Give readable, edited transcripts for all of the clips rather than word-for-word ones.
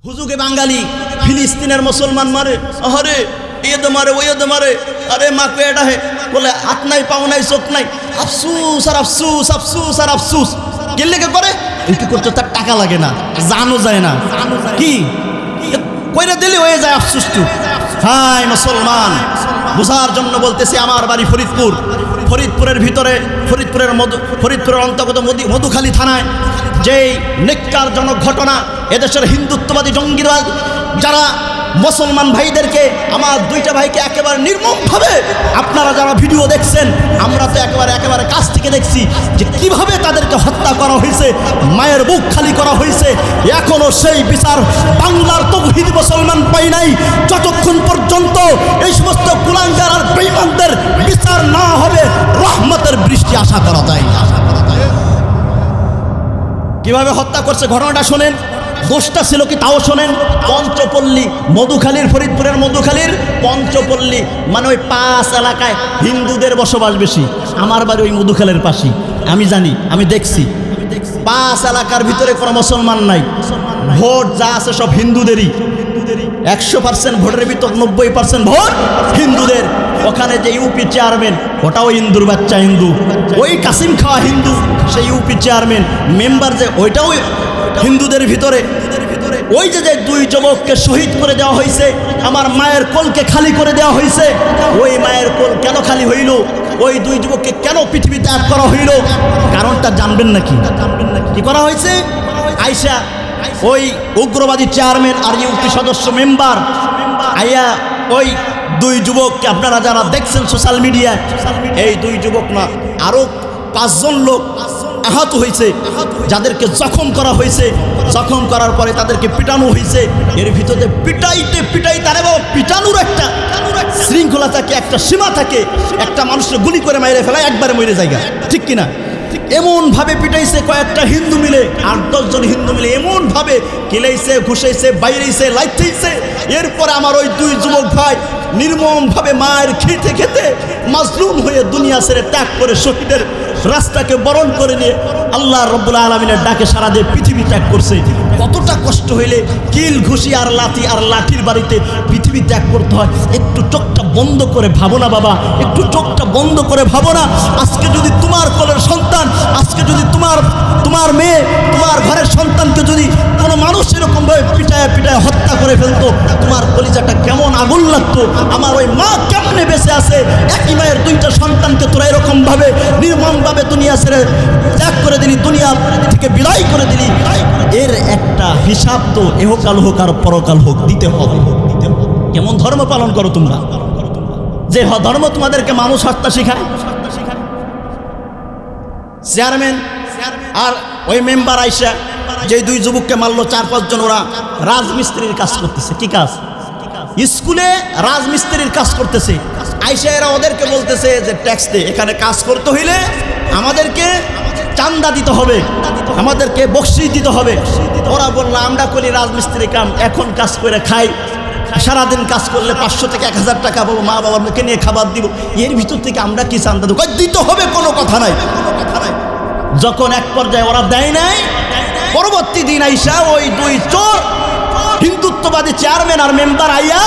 হুজুগে বাঙালি ফিলিস্তিনের মুসলমান মারে, আরে এদ মারে ওয়েদ মারে, আরে মা কে এটা হে বলে হাত নাই পাও নাই চোখ নাই, আফসুস আর আফসুস, আফসুস আর আফসুস। কে লেগে করে একটু করতে তার টাকা লাগে না, জানো যায় না কি কইরা দিলে হয়ে যায় আফসুস টু। হাই মুসলমান, বুঝার জন্য বলতেছি, আমার বাড়ি ফরিদপুর। ফরিদপুরের ভিতরে ফরিদপুরের অন্তর্গত মধুখালী থানায় যেই নেককারজনক ঘটনা, এদেশের হিন্দুত্ববাদী জঙ্গিবাদ যারা মুসলমান ভাইদেরকে, আমার দুইটা ভাইকে একেবারে নির্মমভাবে, আপনারা যারা ভিডিও দেখছেন, আমরা তো একেবারে কাছ থেকে দেখছি যে কিভাবে তাদেরকে হত্যা করা হয়েছে, মায়ের বুক খালি করা হয়েছে। এখনো সেই বিচার বাংলার তৌহিদ মুসলমান পাই নাই। যতক্ষণ পর্যন্ত এই সমস্ত কুলাঙ্গার আর বেঈমানদের বিচার না হবে, রহমতের বৃষ্টি আশা করা যায় না। কিভাবে হত্যা করছে ঘটনাটা শোনেন, দোষটা ছিল কি তাও শোনেন। পঞ্চপল্লী, মধুখালীর, ফরিদপুরের মধুখালীর পঞ্চপল্লী, মানে ওই 5 এলাকায় হিন্দুদের বসবাস বেশি। আমার বাড়ি ওই মধুখালীর পাশে, আমি জানি, আমি দেখছি 5 এলাকার ভিতরে কোনো মুসলমান নাই। ভোট যা আছে সব হিন্দুদেরই। 100% ভোটের ভিতর 90% ভোট হিন্দুদের। ওখানে যে ইউপি চেয়ারম্যান, ওটাও হিন্দুর বাচ্চা, হিন্দু। ওই কাসিম খাওয়া হিন্দু, সেই ইউপি চেয়ারম্যান মেম্বার যে, ওইটাও হিন্দুদের ভিতরে। ওই যে 2 যুবককে শহীদ করে দেওয়া হয়েছে, আমার মায়ের কোলকে খালি করে দেওয়া হয়েছে। ওই মায়ের কোল কেন খালি হইল, ওই 2 যুবককে কেন পৃথিবী ত্যাগ করা হইল, কারণটা জানবেন নাকি? কি করা হয়েছে? আইসা ওই উগ্রবাদী চেয়ারম্যান আর ইউপি সদস্য মেম্বার আইয়া ওই 2 যুবককে, আপনারা যারা দেখছেন সোশ্যাল মিডিয়ায়, এই 2 যুবক না, আরো 5 জন লোক আহত হয়েছে, যাদেরকে জখম করা হয়েছে। জখম করার পরে তাদেরকে পিটানো হয়েছে। এর ভিতরে পিটাইতে আরে বাবা, পিটানোর একটা শৃঙ্খলা থাকে, একটা সীমা থাকে। একটা মানুষকে গুলি করে মাইরে ফেলায়, একবারে মরে জায়গা, ঠিক কিনা? এমন ভাবে পিটাইছে কয়েকটা হিন্দু মিলে, 8-10 জন হিন্দু মিলে এমন ভাবে কিলাইছে, ঘুষাইছে, বাইরেছে, লাইতেছে। এরপরে আমার ওই 2 যুবক ভাই নির্মম ভাবে মায়ের খেতে খেতে মাজলুম হয়ে দুনিয়া ছেড়ে ত্যাগ করে শহীদের রাস্তাকে বরণ করে নিয়ে আল্লাহ রাব্বুল আলামিনের ডাকে সাড়া দিয়ে পৃথিবী ত্যাগ করছে। কতটা কষ্ট হইলে কিল ঘুষি আর লাঠির বাড়িতে পৃথিবী ত্যাগ করতে হয়। একটু চোখটা বন্ধ করে ভাবো না বাবা, একটু চোখটা বন্ধ করে ভাবো না। আজকে যদি তোমার কোলের সন্তান, আজকে যদি তোমার মেয়ে, তোমার ঘরের সন্তানকে যদি কোনো মানুষ এরকমভাবে পিটায় হত্যা করে ফেলতো, তোমার কলিজাটা কেমন আগুন লাগতো। আমার ওই মা কেমনে বেঁচে আছে, একই মায়ের 2টা সন্তানকে তোরা এরকমভাবে নির্মমভাবে দুনিয়া ছেড়ে ত্যাগ করে দিলি, দুনিয়া থেকে বিদায় করে দিলি। এর একটা হিসাব তো এহকাল হোক আর পরকাল হোক দিতে হবে। কেমন ধর্ম পালন করো তোমরা, যে ধর্ম তোমাদেরকে মানুষ হত্যা শেখায়? চেয়ারম্যান আর ওই মেম্বার আইসা যে 2 যুবককে মারলো, 4-5 জন, ওরা রাজমিস্ত্রির কাজ করতেছে। কি কাজ? স্কুলে রাজমিস্ত্রির কাজ করতেছে। আইসা এরা ওদেরকে বলতেছে যে ট্যাক্স দে, এখানে কাজ করতে হইলে আমাদেরকে চান্দা দিতে হবে, আমাদেরকে বকশিশ দিতে হবে। ওরা বললো আমরা করি রাজমিস্ত্রি কাম, এখন কাজ করে খাই, সারাদিন কাজ করলে 500 থেকে 1000 টাকা পাবো, মা বাবার মুখে নিয়ে খাবার দিব। এর ভিতর থেকে আমরা কি চান্দা দেবো? দিতে হবে, কোনো কথা নাই। যখন এক পর্যায়ে ওরা দেয় নাই, পরবর্তী দিন আইসা ওই 2 চোর হিন্দুত্ববাদী চেয়ারম্যান আর মেম্বার আইয়া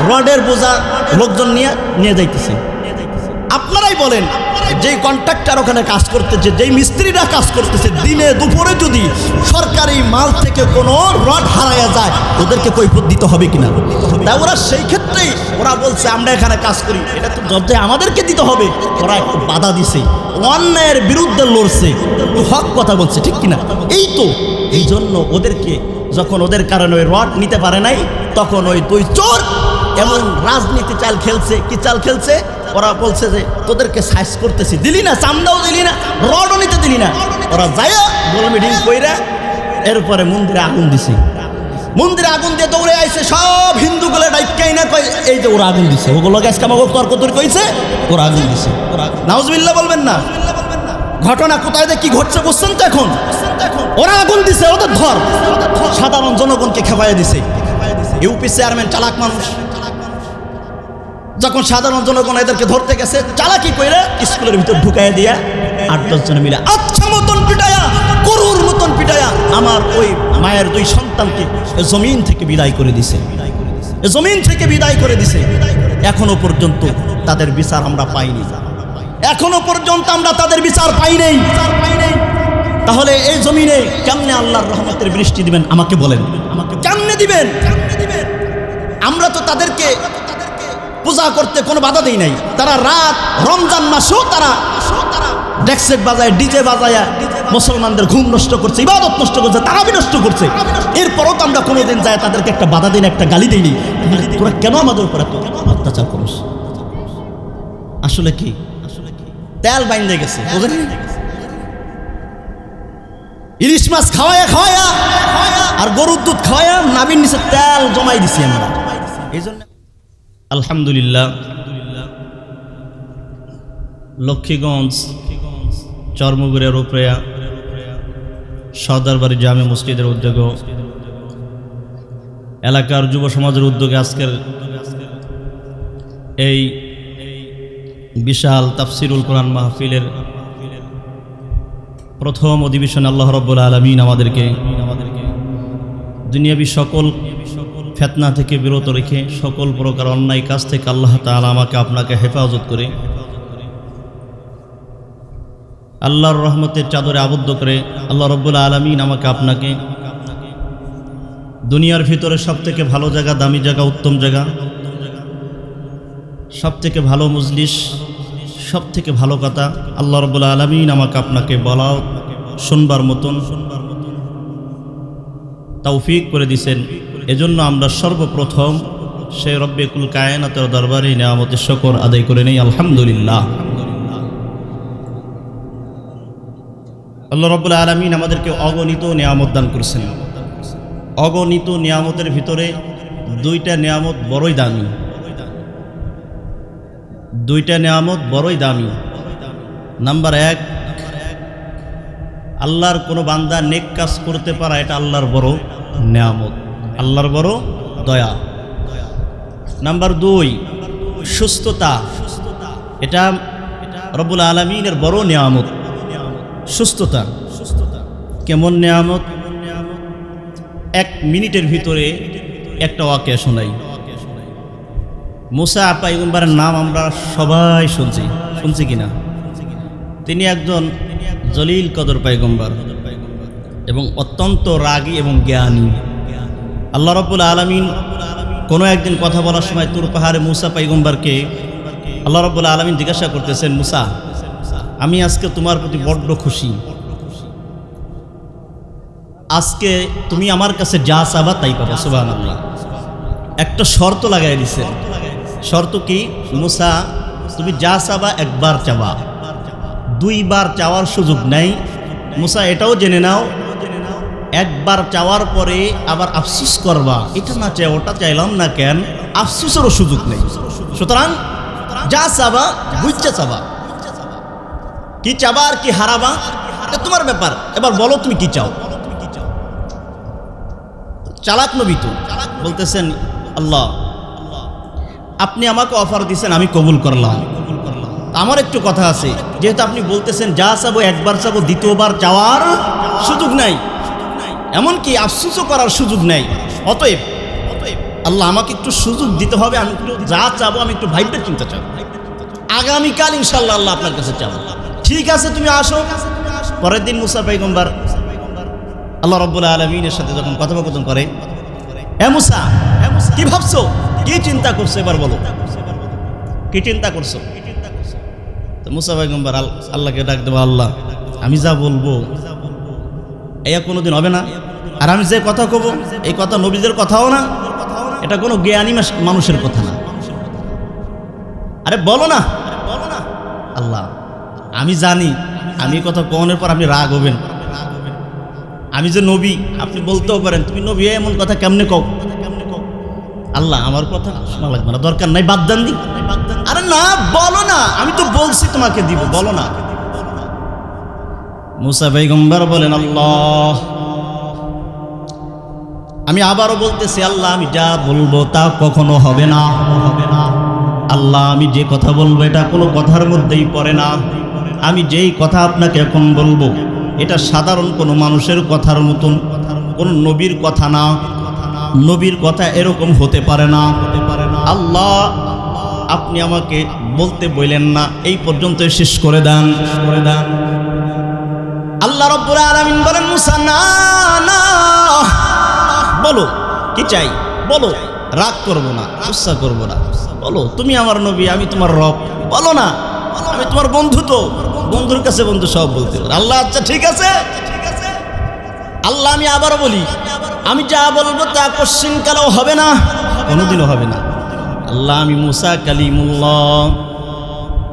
রডের বোঝা লোকজন নিয়ে যাইতেছে। আপনারাই বলেন, যেই কন্ট্রাক্টর ওখানে কাজ করতেছে, যেই মিস্ত্রিরা কাজ করতেছে, দিনে দুপুরে যদি সরকারি মাল থেকে কোনো রড হারায়া যায়, ওদেরকে কৈফিয়ত দিতে হবে কিনা? তাই ওরা সেই ক্ষেত্রেই ওরা বলছে আমরা এখানে কাজ করি, এটা তো জবাবদেহি আমাদেরকে দিতে হবে। ওরা একটু বাধা দিছে, অন্যায়ের বিরুদ্ধে লড়ছে, হক কথা বলছে, ঠিক কিনা? এই জন্য ওদেরকে, যখন ওদের কারণে ওই রড নিতে পারে নাই, তখন ওই 2 চোর এমন রাজনীতি চাল খেলছে। কি চাল খেলছে? ওরা বলছে যে তোদেরকে সাইজ করতেছি, দিলি না, চামড়াও দিলি না, রডও নিতে দিলি না। ওরা যাইয়া গোল মিটিং কইরা এরপরে মন্দিরে আগুন দিছে। মন্দিরে আগুন দিয়ে দৌড়ে আইছে সব হিন্দুগুলো ডাইকাই না, কয় এই যে ওরা আগুন দিছে, ওগুলো গ্যাস কামাগো তর্কতর্ক কইছে, ওরা আগুন দিছে। নাউজুবিল্লাহ বলবেন না। ঘটনা কোথায় কি ঘটছে বুঝছেন তো? এখন ওরা আগুন দিছে, ওদের ধর, সাধারণ জনগণকে খেপাইয়া দিছে। ইউপি চেয়ারম্যান চালাক মানুষ, যখন সাধারণ জনগণ এদেরকে ধরতে গেছে, চালাকি কইরা স্কুলের ভিতর ঢুকাইয়া দিয়া 8-10 জন মিলে আচ্ছা মতন পিটায়া, গরুর মতন পিটায়া আমার ওই মায়ের দুই সন্তানকে এ জমিন থেকে বিদায় করে দিছে, এ জমিন থেকে বিদায় করে দিছে। এখনো পর্যন্ত তাদের বিচার আমরা পাইনি, এখনো পর্যন্ত আমরা তাদের বিচার পাই নাই। তাহলে এই জমিনে কেমনে আল্লাহর রহমতের বৃষ্টি দিবেন আমাকে বলেন, আমাকে কেমনে দিবেন? আমরা তো তাদেরকে পূজা করতে কোনো বাধা দেই নাই। তারা রাত রমজান মাসেও তারা ডেক্সেট বাজায়, ডিজে বাজায় মুসলমানদের ঘুম নষ্ট করছে, ইবাদত নষ্ট করছে, তারাবি নষ্ট করছে। এরপরও তো আমরা কোনোদিন যায় তাদেরকে একটা বাধা দিন, একটা গালি দিইনি। তোরা কেন আমাদের উপর এত অত্যাচার করিস? আসলে কি তেল বাইন্দে গেছে, বুঝলেন? ইলিশ মাছ খাওয়ায়া খাওয়ায়া আর গরুর দুধ খাওয়ায়া নাবির নিচে তেল জমাই দিছি আমরা। এই জন্য আলহামদুলিল্লাহ লক্ষ্মীগঞ্জ চরমুগুড়িয়া রূপরেয়া সর্দারবাড়ি জামে মসজিদের উদ্যোগে, এলাকার যুব সমাজের উদ্যোগে আজকের এই বিশাল তাফসিরুল কোরআন মাহফিলের প্রথম অধিবেশনে আল্লাহ রাব্বুল আলামিন আমাদেরকে দুনিয়াবী সকল ফিতনা থেকে বিরত রেখে সকল প্রকার অন্যায় কাজ থেকে আল্লাহ তাআলা আমাকে আপনাকে হেফাজত করে আল্লাহর রহমতের চাদরে আবদ্ধ করে আল্লাহ রাব্বুল আলামিন আমাকে আপনাকে দুনিয়ার ভিতরে সবথেকে ভালো জায়গা, দামি জায়গা, উত্তম জায়গা, সবথেকে ভালো মজলিস, সবথেকে ভালো কথা আল্লাহ রাব্বুল আলামিন আমাকে আপনাকে বলা শুনবার মতন তৌফিক করে দিয়েছেন। এজন্য আমরা সর্বপ্রথম সেই রব্বে কুল কায়নাতের দরবারে নিয়ামতের শুকর আদায় করে নেই, আলহামদুলিল্লাহ। আল্লাহ রাব্বুল আলামিন আমাদেরকে অগণিত নিয়ামত দান করেছেন। অগণিত নিয়ামতের ভিতরে দুইটা নিয়ামত বড়ই দামি, দুইটা নিয়ামত বড়ই দামি। নাম্বার এক, আল্লাহর কোনো বান্দা নেক কাজ করতে পারা, এটা আল্লাহর বড় নিয়ামত, আল্লাহর বড় দয়া। নাম্বার দুই, সুস্থতা, এটা রব্বুল আলামিনের বড় নিয়ামত। সুস্থতা কেমন নিয়ামত? 1 মিনিটের ভিতরে একটা ওয়াকিয়া শোনাই। মুসা পয়গম্বরের নাম আমরা সবাই শুনছি কিনা? তিনি একজন জলিল কদর পয়গম্বর এবং অত্যন্ত রাগী এবং জ্ঞানী। আল্লাহ রাব্বুল আলামিন কোনো একদিন কথা বলার সময় তুর পাহাড়ে মুসা পয়গম্বরকে আল্লাহ রাব্বুল আলামিন জিজ্ঞাসা করতেছেন, মুসা, আমি আজকে তোমার প্রতি বড্ড খুশি, আজকে তুমি আমার কাছে যা চাবা তাই পাবা। সুবহানাল্লাহ। একটা শর্ত লাগাই দিছেন। শর্ত কি? মুসা, তুমি যা চাবা একবার চাবা, 2 বার চাওয়ার সুযোগ নাই। মুসা, এটাও জেনে নাও, একবার চাওয়ার পরে আবার আফসোস করবা, এটা না চাই ওটা চাইলাম না কেন, আফসোসেরও সুযোগ নেই। সুতরাং যা চাবা বুঝতে চাবা, কি চাবা আর কি হারাবা এটা তোমার ব্যাপার। এবার বলো তুমি কি চাও। চালাক নবী তো বলতেছেন, আল্লাহ আপনি আমাকে অফার দিয়েছেন, আমি কবুল করলাম। আমার একটু কথা আছে, যেহেতু আপনি বলতেছেন যা চাবো একবার চাবো, দ্বিতীয়বার চাওয়ার সুযোগ নাই, এমনকি আফসোসও করার সুযোগ নাই। অতএব আল্লাহ আমাকে একটু সুযোগ দিতে হবে, আমি একটু যা চাবো আমি একটু ভাইবে চিন্তা চাবো, আগামীকাল ইনশাল্লাহ আল্লাহ আপনার কাছে চাবো। ঠিক আছে তুমি আসো। পরের দিন মুসা পয়গম্বর আল্লাহ রাব্বুল আলামিনের সাথে যখন কথোপকথন করে, হে মুসা, কি ভাবছো, কি চিন্তা করছো, এবার বলো কি চিন্তা করছো। তো মুসা পয়গম্বর আল্লাহকে ডাক দেবো, আল্লাহ আমি যা বলবো এয়া কোনোদিন হবে না, আর আমি যে কথা কব এই কথা নবীদের কথাও না, এটা কোনো জ্ঞানী মানুষের কথা না। আরে বলো না। আল্লাহ আমি জানি আমি কথা কওয়ানোর পর আপনি রাগ হবেন, আমি যে নবী আপনি বলতেও পারেন তুমি নবী এমন কথা কেমনে কও। আল্লাহ আমার কথা শোনা লাগবে না, দরকার নাই, বাদ দেন দি। আরে না বলো না, আমি তো বলছি তোমাকে দিব, বলো না। মুসা পয়গম্বর বলেন, আল্লাহ আমি আবারও বলতেছি, আল্লাহ আমি যা বলবো তা কখনো হবে না। আল্লাহ আমি যে কথা বলবো এটা কোনো কথার মধ্যেই পড়ে না। আমি যেই কথা আপনাকে এখন বলবো এটা সাধারণ কোনো মানুষের কথার মতন কোন নবীর কথা না, নবীর কথা এরকম হতে পারে না। আল্লাহ আপনি আমাকে বলতে বললেন না, এই পর্যন্ত শেষ করে দেন। আল্লাহ রাব্বুল আলামিন বলেন মুসা না না, বলো কি চাই, বলো, রাগ করবো না, গুসা করবো না, বলো তুমি আমার নবী, আমি তোমার রব, বলো না, আমি তোমার বন্ধু, তো বন্ধুর কাছে বন্ধু সব বলতে পারে। আল্লাহ আচ্ছা ঠিক আছে। আল্লাহ আমি আবারও বলি, আমি যা বলবো তা কোশ্চিন কালেও হবে না, কোনোদিনও হবে না। আল্লাহ আমি মুসা কালিমুল্লাহ,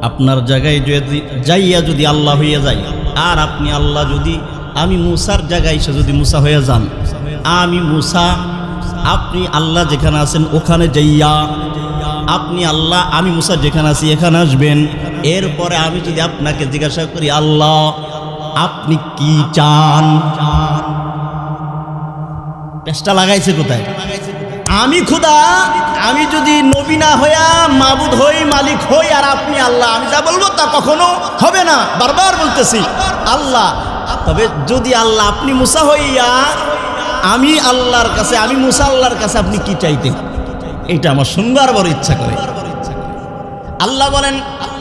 আপনার জায়গায় যদি যাইয়া যদি আল্লাহ হইয়া যাই, আর আপনি আল্লাহ যদি আমি মুসার জায়গায় এসে যদি মুসা হয়ে যান, আমি মুসা, আপনি আল্লাহ যেখানে আছেন ওখানে যাইয়া, আপনি আল্লাহ আমি মুসা যেখানে আছি এখানে আসবেন। এরপরে আমি যদি আপনাকে জিজ্ঞাসা করি আল্লাহ আপনি কি চান, পেশটা লাগাইছে কোথায়? আমি খোদা, আমি যদি নবী না হইয়া মাবুদ হই, মালিক হই, আর আপনি আল্লাহ, আমি যা বলবো তা কখনো হবে না, বারবার বলতেছি আল্লাহ। তবে যদি আল্লাহ আপনি মুসা হইয়া আমি আল্লাহর কাছে, আমি মুসা আল্লাহর কাছে, আপনি কি চাইতেন? এটা আমার শুনবার বড় ইচ্ছা করে। আল্লাহ বলেন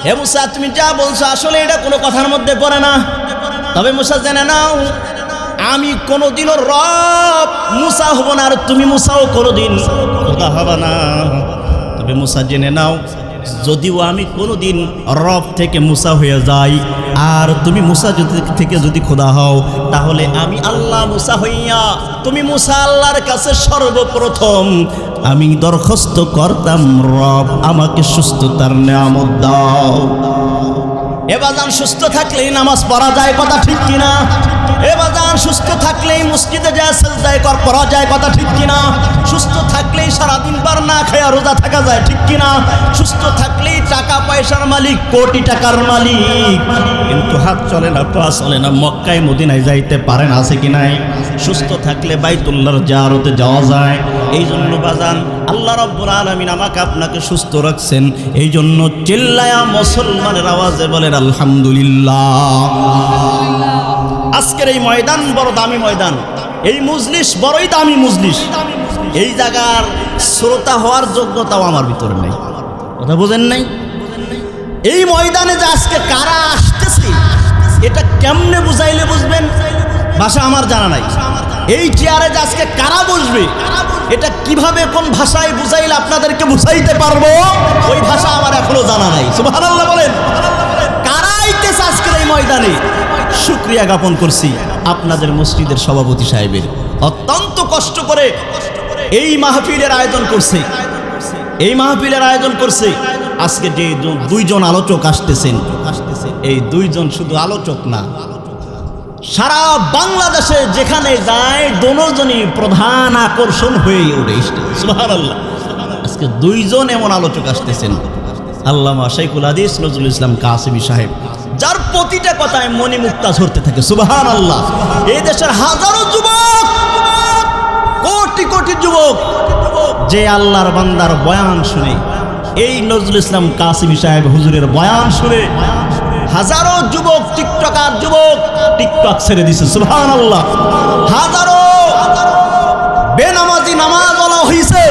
হে মুসা তুমি যা বলছো আসলে এটা কোনো কথার মধ্যে পড়ে না, তবে মুসা জেনে নাও আমি কোনোদিনও রব মুসা হব না, আর তুমি মুসাও কোনোদিন খোদা হবে না। তবে মুসা জেনে নাও যদিও আমি কোনোদিন রব থেকে মুসা হয়ে যাই, আর তুমি মুসা থেকে যদি খোদা হও, তাহলে আমি আল্লাহ মুসা হইয়া তুমি মুসা আল্লাহর কাছে সর্বপ্রথম আমি দরখাস্ত করতাম, রব আমাকে সুস্থতার নিয়ামত দাও। এবাজান সুস্থ থাকলেই নামাজ পড়া যায়, কথা ঠিক কিনা? এবাজান সুস্থ থাকলেই মসজিদে যায় সাজদায় পড়া যায়, কথা ঠিক কিনা? সুস্থ থাকলেই সারাদিন বার না খেয়ে রোজা থাকা যায়, ঠিক কিনা? সুস্থ থাকলেই টাকা পয়সার মালিক, কোটি টাকার মালিক, কিন্তু হাত চলে না, পা চলে না, মক্কায় মদিনায় যাইতে পারে না, আছে কি নাই? সুস্থ থাকলে বাইতুল্লাহর জিয়ারতে যাওয়া যায়। এই জন্য বাজান আল্লাহ রাব্বুল আলামিন আমাকে আপনাকে সুস্থ রাখছেন, এই জন্য চিল্লায়া মুসলমানের আওয়াজে বলেন আলহামদুলিল্লাহ। আজকের এই ময়দান বড় দামি ময়দান, এই মজলিস বড়ই দামি মজলিস। এই জায়গার শ্রোতা হওয়ার যোগ্যতাও আমার ভিতরে নেই, কথা বোঝেন নাই? এই ময়দানে যে আজকে কারা আসতেছে এটা কেমনে বুঝাইলে বুঝবেন ভাষা আমার জানা নাই। এই চেয়ারে যে আজকে কারা বসবে এটা কিভাবে কোন ভাষায় বুঝাইলে আপনাদেরকে বুঝাইতে পারবো ওই ভাষা আমার এখনো জানা নাই। সুবহানাল্লাহ বলেন। কারা আইতেছে আজকের এই ময়দানে? শুকরিয়া জ্ঞাপন করছি আপনাদের মসজিদের সভাপতি সাহেবের, অত্যন্ত কষ্ট করে এই মাহফিলের আয়োজন করছে, এই মাহফিলের আয়োজন করছে। আজকে যে দুইজন আলোচক আসতেছেন, এই দুইজন শুধু আলোচক না, সারা বাংলাদেশে যেখানে যায় দুজনই প্রধান আকর্ষণ হয়ে ওঠে। সুবহানাল্লাহ। আজকে দুইজন এমন আলোচক আসতেছেন, আল্লামা শাইখুল হাদিস নজরুল ইসলাম কাসেমী সাহেব, যার প্রতিটা কথায় মনি মুক্তা ঝরতে থাকে। সুবহানাল্লাহ। এই দেশের হাজারো যুবক, কোটি কোটি যুবক যে আল্লাহর বান্দার বয়ান শুনে, এই নজরুল ইসলাম কাসেমী সাহেব হুজুরের বয়ান শুনে হাজারো যুবক, টিকটকার যুবক টিকটক ছেড়ে দিছে। সুবহানাল্লাহ। হাজারো বেনামাজি নামাজ বলা হইছে,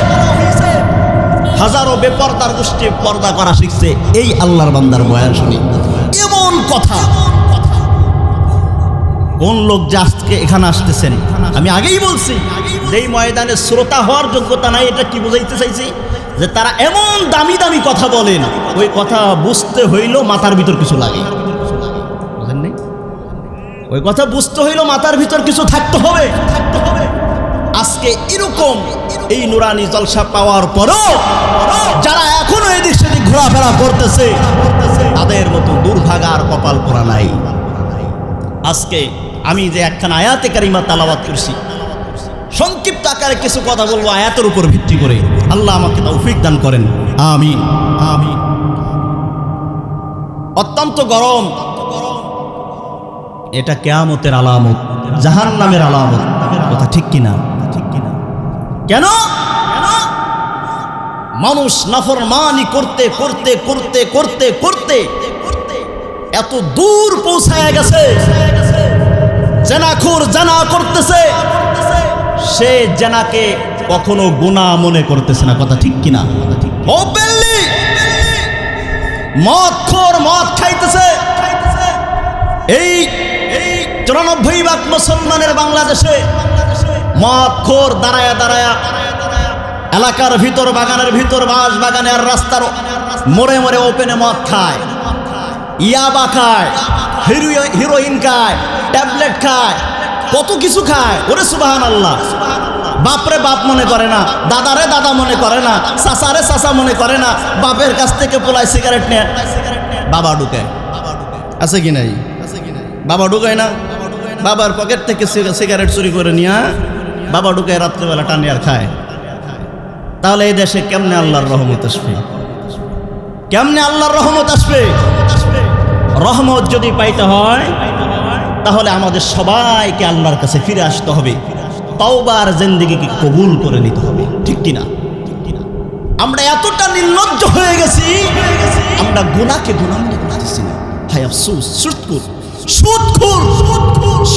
হাজারো বেপরদার গোষ্ঠী পর্দা করা শিখছে এই আল্লাহর বান্দার বয়ান শুনে। এমন কথা কোন লোক যে আজকে এখানে আসতেছেন, আমি আগেই বলছি যে এই ময়দানে শ্রোতা হওয়ার যোগ্যতা নাই। এটা কি বুঝাইতে চাইছি? যে তারা এমন দামি দামি কথা বলেন, ওই কথা বুঝতে হইলেও মাথার ভিতর কিছু লাগে, বুঝেন নাই? ওই কথা বুঝতে হইলেও মাথার ভিতর কিছু থাকতে হবে। আজকে এরকম এই নুরানি জলসা পাওয়ার পরও যারা এখনো এদিক সেদিক ঘোরাফেরা করতেছে, তাদের মতো দুর্ভাগার কপাল পোড়া নাই। আজকে আমি যে একখানা আয়াতে কারিমা তালাওয়াত করছি, সংক্ষিপ্ত আকারে কিছু কথা বলবো আয়াতের উপর ভিত্তি করে। আল্লাহ আমাকে তৌফিক দান করেন, আমিন আমিন। অত্যন্ত গরম, এটা কিয়ামতের আলামত, জাহান্নামের আলামত, কথা ঠিক কিনা? কেন মানুষ নাফরমানি করতে করতে করতে করতে করতে এত দূর পৌঁছায় গেছে, জানাখোর জানা করতেছে, সে জেনাকে কখনো গুনাহ মনে করতেছে না। কথা ঠিক কিনা? ওপেনলি মদখোর মদ খাইতেছে। এই 94% মুসলমানের বাংলাদেশে মদখোর দাঁড়ায়া দাঁড়ায়া এলাকার ভিতর, বাগানের ভিতর, বাঁশ বাগানে আর রাস্তার মোড়ে মোড়ে ওপেনে মদ খায়, ইয়াবা খায়, হিরোইন খায়, ট্যাবলেট খায়, কত কিছু খায়। ওরে সুবহানাল্লাহ। বাপরে বাপ মনে করে না, দাদারে দাদা মনে করে না, চাচারে চাচা মনে করে না। বাপের কাছ থেকে পোলায় সিগারেট নেয়, বাবা ঢুকায়। আছে কি নাই? বাবা ঢুকায় না? বাবার পকেট থেকে সিগারেট চুরি করে নিয়ে বাবা ঢুকায়, রাত্রেবেলা টানে আর খায়। তাহলে এই দেশে কেমনে আল্লাহর রহমত আসবে? কেমনে আল্লাহর রহমত আসবে? রহমত যদি পাইতে হয় তাহলে আমাদের সবাইকে আল্লাহর কাছে ফিরে আসতে হবে, তওবার জিন্দেগিকে কবুল করে নিতে হবে। ঠিক কিনা? আমরা এতটা নির্লজ্জ হয়ে গেছি, আমরা গুনাহকে গুনাহ মনে করতেছি না। হায় আফসোস। সুদখোর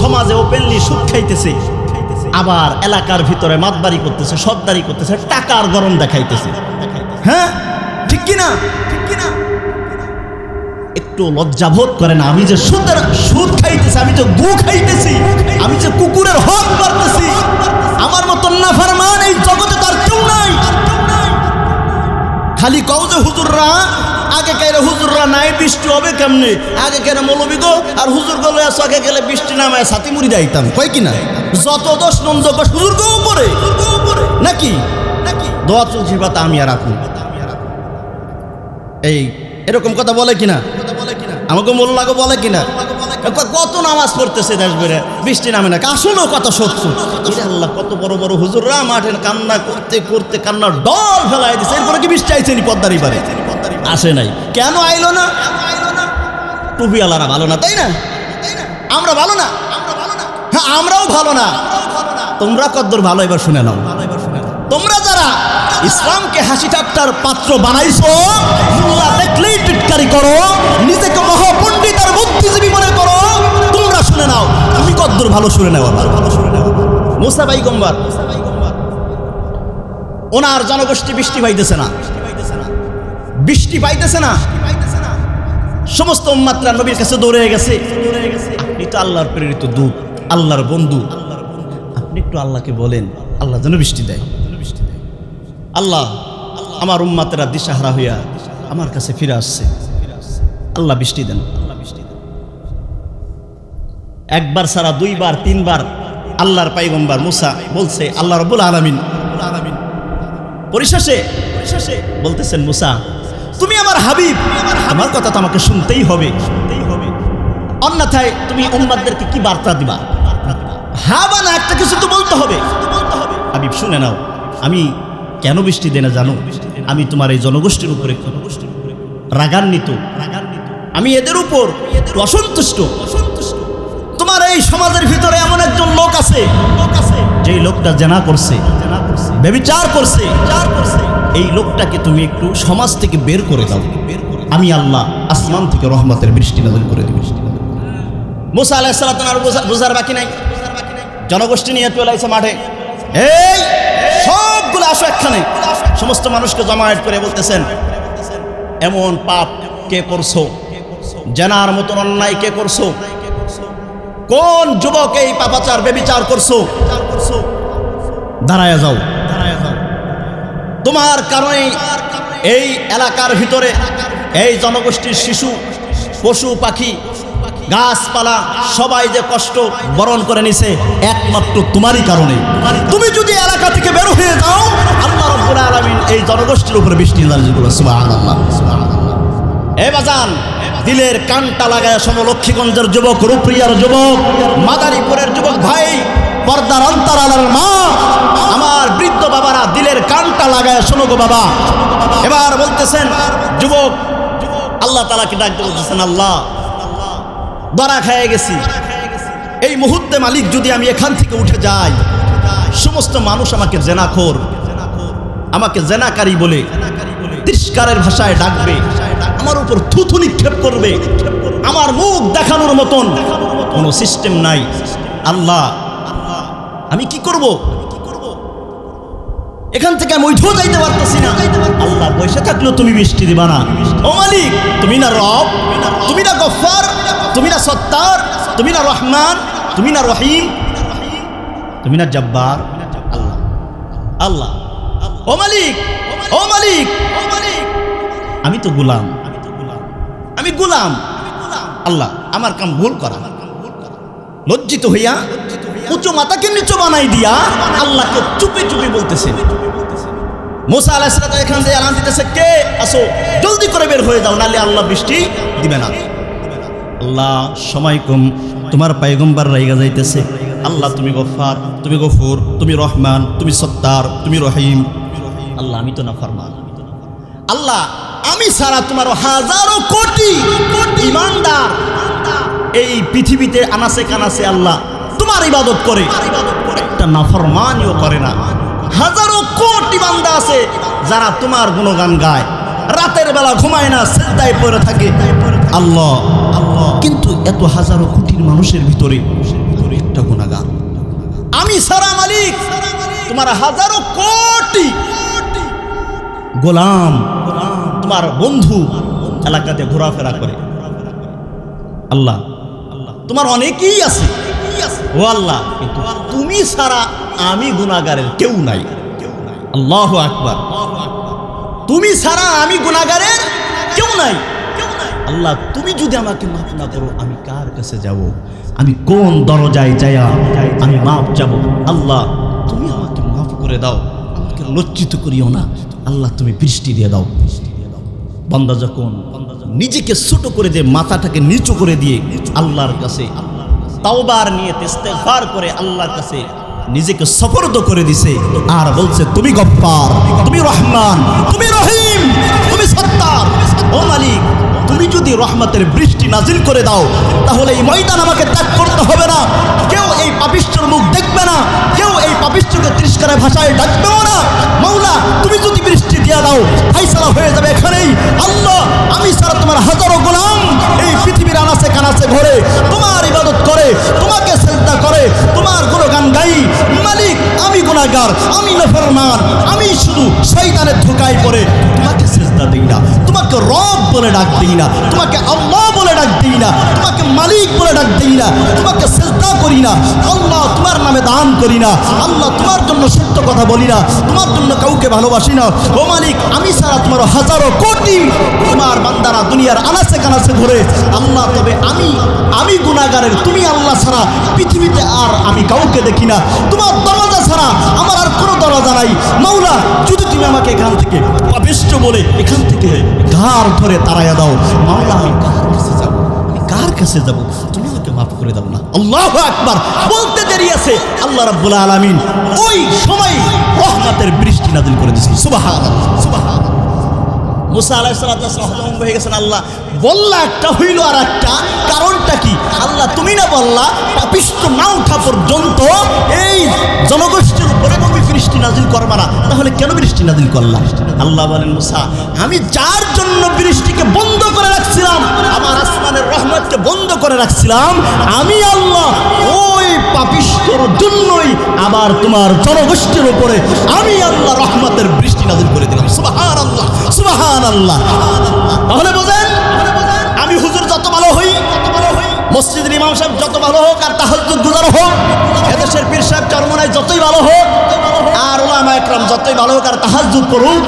সমাজে ওপেনলি সুদ খাইতেছে, আবার এলাকার ভিতরে মাতবাড়ি করতেছে, সর্দারি করতেছে, টাকার গরম দেখাইতেছে। হ্যাঁ, ঠিক কিনা? একটু লজ্জাবোধ করে না? আমি যে সুদ খাইতেছি, আমি যে গু খাইতেছি, আমি যে কুকুরের হক মারতেছি, আমার মতন নাফরমান এই জগতে তার কেউ নাই। খালি কও যে হুজুররা আগে কেন, হুজুররা নাই, বৃষ্টি হবে কেমনে? আগে কেন মৌলবি গো আর হুজুর গো লয়ে আগে গেলে বৃষ্টি নামায় ছাতি মুড়ি যাইতাম, কয় কিনা? যত দোষ নন্দ দোষ হুজুর গো উপরে নাকি? দোয়া তুলসী পাতা আমি আর আপনি, এই এরকম কথা বলে কিনা? আমাকে মোল্লা গো বলে কিনা? কত নামাজ পড়তেছে দেশ বেড়ে, বৃষ্টি নামে না। আসলেও কথা সত্য। আল্লাহ, কত বড় বড় হুজুররা মাঠে কান্না করতে করতে কান্নার ডল ফেলাই দিচ্ছে, এরপরে কি বৃষ্টি আইছেনি? পদ্মারি পারে আসে নাই। কেন আইলো না? টুপি আলারা ভালো না, তাই না? আমরা ভালো না? হ্যাঁ, আমরাও ভালো না। তোমরা কদ্দুর ভালো এবার শুনে নাও। তোমরা যারা ইসলামকে হাসি ঠাট্টার পাত্র বানাইছো, মোল্লা দেখলেই টিটকারি করো, নিজেকে মহাপণ্ডিত আর বুদ্ধিজীবী মনে করো, তোমরা শুনে নাও। তুমি কদ্দুর ভালো শুনে নাও। আবার মুসা পয়গম্বর, ওনার জনগোষ্ঠী বৃষ্টি পাইতেছে না, বৃষ্টি পাইতেছে না। সমস্ত উম্মাতরা নবীর কাছে দৌড়ে গেছে। আপনি তো আল্লাহর প্রেরিত দূত, আল্লাহর বন্ধু, আপনি একটু আল্লাহকে বলেন আল্লাহ যেন বৃষ্টি দেয়। আল্লাহ, আমার উম্মাতেরা দিশাহারা হইয়া আমার কাছে ফিরে আসছে, আল্লাহ বৃষ্টি দেন। একবার ছাড়া দুইবার তিনবার আল্লাহর পয়গম্বর মুসা বলছে আল্লাহ রাব্বুল আলামিন। পরিশেষে বলতেছেন, মুসা তুমি আমার হাবিব, আমার কথা তো আমাকে শুনতেই হবে, অন্যথায় তুমি উম্মাতদেরকে কি বার্তা দিবা? হ্যাঁ বা না একটা কিছু তো বলতে হবে। হাবিব শুনে নাও, আমি কেন বৃষ্টি দেয় না জানো? আমি তোমার এই জনগোষ্ঠীর উপরে রাগান্বিত, আমি এদের উপর অসন্তুষ্ট। তোমার এই সমাজের ভিতরে এমন একজন লোক আছে, যেই লোকটা জেনা করছে, ব্যভিচার করছে, এই লোকটাকে তুমি একটু সমাজ থেকে বের করে দাও, আমি আল্লাহ আসমান থেকে রহমতের বৃষ্টি নাযিল করে দিব। মুসা আলাইহিস সালাম আর বুঝার বাকি নাই, জনগোষ্ঠী নিয়ে চলে আসছে মাঠে। এই সবগুলো আসো একখানে, সমস্ত মানুষকে জমায়েত করে বলতেছেন, এমন পাপ কে করছো? জেনার মতন অন্যায় কে করছো? কোন যুবক এই পাপাচার ব্যভিচার করছো? দাঁড়ায় যাও, তোমার কারণে এই এলাকার ভিতরে এই জনগোষ্ঠীর শিশু, পশু পাখি, গাছপালা সবাই যে কষ্ট বরণ করে নিছে একমাত্র তোমারই কারণে। তুমি যদি এলাকা থেকে বের হয়ে যাও, আল্লাহ রাব্বুল আলামিন এই জনগোষ্ঠীর উপরে বৃষ্টি নাযিল করবে। সুবহানাল্লাহ। এ বাজান, দিলের কানটা লাগায় শোনো, লক্ষ্মীগঞ্জের যুবক, রূপরিয়ার যুবক, মাদারীপুরের যুবক ভাই, পর্দার অন্তরালের মা, আমার বৃদ্ধ বাবারা, দিলের কানটা লাগায় শোনো গো বাবা। এবার বলতেছেন যুবক, আল্লাহ তাআলাকে ডাকতে বলতেছেন, আল্লাহ ধরা খেয়ে গেছি, এই মুহূর্তে মালিক যদি আমি এখান থেকে উঠে যাই, সমস্ত মানুষ আমাকে জেনাখোর, আমাকে জেনাকারী বলে তিরস্কারের ভাষায় ডাকবে, আমার উপর থুথু নিক্ষেপ করবে, আমার মুখ দেখানোর মতন কোনো সিস্টেম নাই। আল্লাহ আমি কি করব? এখান থেকে আমি ওইঠেও যাইতে পারতেছি না। আল্লাহ বসে থাকলেও তুমি বৃষ্টি দিবা না। ও মালিক, তুমি না রব, তুমি না গফফার, তুমি না সত্তার, তুমি না রহমান, তুমি না রহিম, তুমি না জব্বার। আল্লাহ আল্লাহ, ও মালিক, ও মালিক, আমি তো গোলাম, আমি গোলাম। আল্লাহ আমার কাম ভুল করা, লজ্জিত হইয়া উঁচু মাথাকে নিচু বানাই দিয়া আল্লাহকে চুপে চুপে বলতেছে। মুসা আলাইহিস সালাম এখান থেকে এলান দিতেছে, কে আসো, জলদি করে বের হয়ে যাও, নালে আল্লাহ বৃষ্টি দিবে না। আল্লাহ সময় কম, তোমার পয়গম্বর রাইগা যাইতেছে। আল্লাহ তুমি গফফার, তুমি গফুর, তুমি রহমান, তুমি সত্তার, তুমি রহিম। আল্লাহ আমি তো নাফরমান। আল্লাহ আমি ছাড়া তোমার হাজারো কোটি ঈমানদার এই পৃথিবীতে আনাসে কানাসে আল্লাহ তোমার ইবাদত করে, একটা নাফরমানিও করে না। হাজারো কোটি বান্দা আছে যারা তোমার গুণগান গায়, রাতের বেলা ঘুমায় না, সিজদায় পড়ে থাকে। আল্লাহ আল্লাহ, কিন্তু এত হাজারো কোটির মানুষের ভিতরে একটা গুনাহগার আমি সারা মালিক, তোমার হাজারো কোটি গোলাম, তোমার বন্ধু এলাকাতে ঘোরাফেরা করে। আল্লাহ তোমার অনেকেই আছে, ও আল্লাহ, কিন্তু তুমি ছাড়া আমি গুনাহগারের কেউ নাই। আল্লাহু আকবার, তুমি ছাড়া আমি গুনাহগারের কেউ নাই। আল্লাহ তুমি যদি আমাকে মাফ না করো, আমি কার কাছে যাব? আমি কোন দরজায় যায়া আমি মাফ যাব? আল্লাহ তুমি আমাকে মাফ করে দাও, আমাকে লজ্জিত করিও না। আল্লাহ তুমি বৃষ্টি দিয়ে দাও। বান্দা যখন নিজেকে ছোট করে দিয়ে, মাথাটাকে নিচু করে দিয়ে আল্লাহর কাছে তাওবার নিয়ে ইস্তেগফার করে আল্লাহর কাছে নিজেকে সফরদ করে দিছে, আর বলছে তুমি গফফার, তুমি রহমান, তুমি রহিম, তুমি সত্তার। ও মালিক, তুমি যদি রহমতের বৃষ্টি নাজিল করে দাও, তাহলে এই ময়দান আমাকে ত্যাগ করতে হবে না। কেউ এই পাপিষ্ঠর মুখ দেখবে না, কেউ এই পাপিষ্ঠকে তিরস্কারের ভাষায় ডাকবেও না। মাওলা তুমি যদি বৃষ্টি দিয়ে দাও, ফাইসালা হয়ে যাবে এখানেই। আল্লাহ আমি ছাড়া তোমার হাজারো গোলাম এই পৃথিবীর আনাচে কানাচে ঘরে তোমার ইবাদত করে, তোমাকে সিজদা করে, তোমার গুণগান গাই। মালিক আমি গুনাহগার, আমি নাফরমান, আমি শুধু শয়তানের ধোঁকায় পড়ে তোমাকে সিজদা দেই না, তোমাকে রব বলে ডাক দিই না, তোমাকে আল্লাহ বলে ডাক দিই না, তোমাকে মালিক বলে ডাক দিই না, তোমাকে সিজদা করি না। আল্লাহ তোমার নামে দান করি না। আল্লাহ তোমার জন্য সত্য কথা বলি না, তোমার জন্য কাউকে ভালোবাসি না। ও মালিক আমি ছাড়া তোমার হাজারো কোটি তোমার বান্দারা দুনিয়ার আনাচে কানাচে ঘুরে। আল্লাহ তবে আমি গুনাহগারের, তুমি আল্লাহ ছাড়া পৃথিবীতে আর আমি কাউকে দেখি না। তোমার দরজা ছাড়া আমার আর কোনো দরজা নাই। মাওলা যদি তুমি আমাকে এখান থেকে পাপিষ্ঠ বলে এখান থেকে ঘাড় ধরে তাড়াইয়া দাও, মাওলা আমি কার কাছে যাব? আমি কার কাছে যাব? তুমি আমাকে মাফ করে দাও না। আল্লাহু আকবার বলতে দেরি আছে, আল্লাহ রাব্বুল আলামিন ওই সময় রহমতের বৃষ্টি নাযিল করে দিয়েছেন। সুবহানাল্লাহ সুবহানাল্লাহ। মুসা আলাইহিস সালাতু ওয়াস সালাম হজম হয়ে গেছেন। আল্লাহ বললা একটা হইল আর একটা, কারণটা কি? আল্লাহ তুমি না বললা পাপিষ্ঠ না ওঠা পর্যন্ত এই জনগোষ্ঠীর উপরে তুমি বৃষ্টি নাজিল করবা না, তাহলে কেন বৃষ্টি নাজিল করলা? আল্লাহ বলেন মুসা আমি যার জন্য বৃষ্টিকে বন্ধ করে রাখছিলাম, আমার আসমানের রহমতকে বন্ধ করে রাখছিলাম, আমি আল্লাহ ওই পাপিষ্ঠর জন্যই আবার তোমার জনগোষ্ঠীর উপরে আমি আল্লাহ রহমতের বৃষ্টি নাজিল করে দিলাম। সুবহানাল্লাহ সুবহানাল্লাহ। তাহলে বোঝেন, আমি হুজুর যত ভালো হই, মসজিদের ইমাম সাহেব যত ভালো হোক, আর তাহাজ্জুদ গুজার হোক, এদেশের পীর সাহেব চরমনায় যতই ভালো হোক, আর উলামা ইকরাম যতই ভালো হোক আর তাহাজ্জুদ পড়ুক,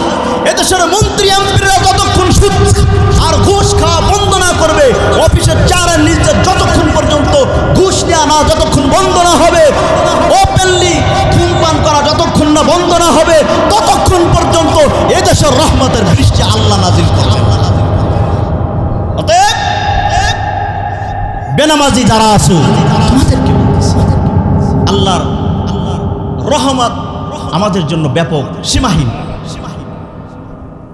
এদেশের মন্ত্রী এমপিরা যতক্ষণ সুদ আর ঘুষ খাওয়া বন্ধ না করবে, অফিসের চেয়ারের নিচে যতক্ষণ পর্যন্ত ঘুষ নেওয়া না যতক্ষণ বন্ধ না হবে, ওপেনলি ধূমপান করা যতক্ষণ না বন্ধ না হবে, ততক্ষণ পর্যন্ত এদেশের রহমতের বৃষ্টি আল্লাহ নাজিল করবেন। অতএব বেনামাজি যারা আছো তোমাদেরকে আল্লাহর রহমত আমাদের জন্য ব্যাপক, সীমাহীন।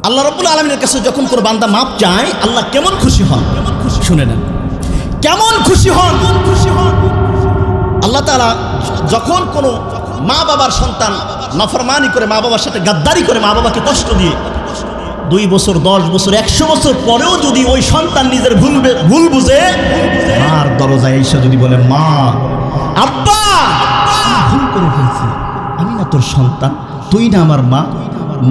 আল্লাহ রাব্বুল আলামিনের কাছে যখন কোনো বান্দা মাপ চায়, আল্লাহ কেমন খুশি হন শুনে নেন, কেমন খুশি হন। আল্লাহ তাআলা যখন কোনো মা বাবার সন্তান নাফরমানি করে, মা বাবার সাথে গাদ্দারি করে, মা বাবাকে কষ্ট দিয়ে 2 বছর 10 বছর 100 বছর পরেও যদি ওই সন্তান নিজের ভুল বুঝে মার দরজায় এসে যদি বলে মা আব্বা ভুল করে ফেলছি, আমি না তোর সন্তান, তুই না আমার মা,